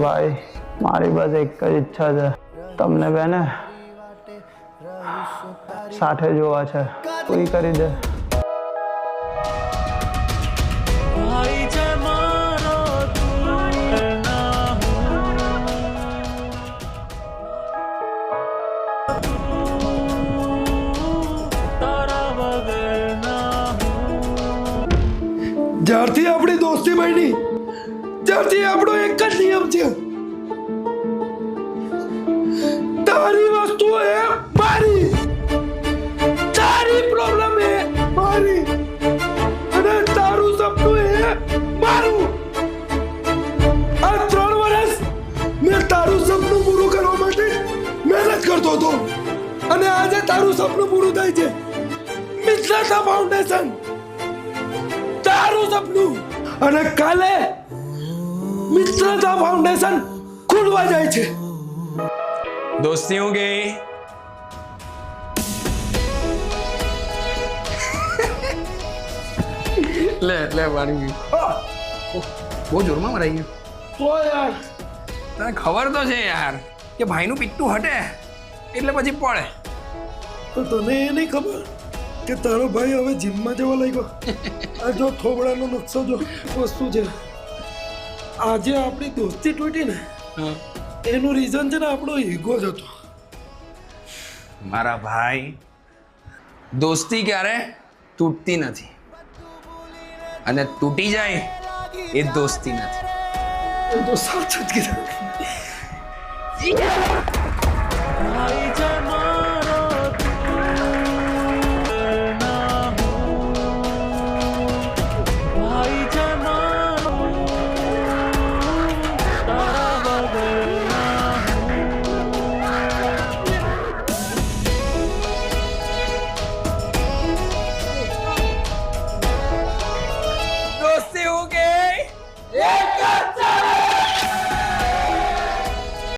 ભાઈ મારી બસ એક જ ઈચ્છા છે, તમને બેને સાથે જોવા છે, પૂરી કરી દે. જ્યારથી આપણી દોસ્તી બની ત્યારથી આપણો એક જ નિયમ છે, તારી વસ્તુ એ મારી, તારી પ્રોબ્લેમ એ મારી અને તારું સપનું એ મારું. આ 3 વર્ષ મેં તારું સપનું પૂરું કરવા માટે મહેનત કરતો હતો અને આજે તારું સપનું પૂરું થાય છે. મિત્રતા ફાઉન્ડેશન તારું સપનું, અને કાલે મિત્રતા ફાઉન્ડેશન ખુલવા જાય છે. दोस्तियों गई ले ले पानी બહુ જોરમાં મરાઈ ગયું. તો યાર તને ખબર તો છે યાર કે ભાઈનું પીઠું હટે એટલે પછી પડે. તો તને એ નહીં ખબર કે તારો ભાઈ હવે જીમમાં જવા લાગ્યો? આ જો થોબડાનો નકશો જો વસ્તુ છે. આજે આપણી દોસ્તી તૂટી ને એનું રીઝન છે ને આપણો ઈગો જ હતો. મારા ભાઈ દોસ્તી ક્યારે તૂટતી નથી અને તૂટી જાય એ દોસ્તી નથી. એ તો સાચું જ કીધું.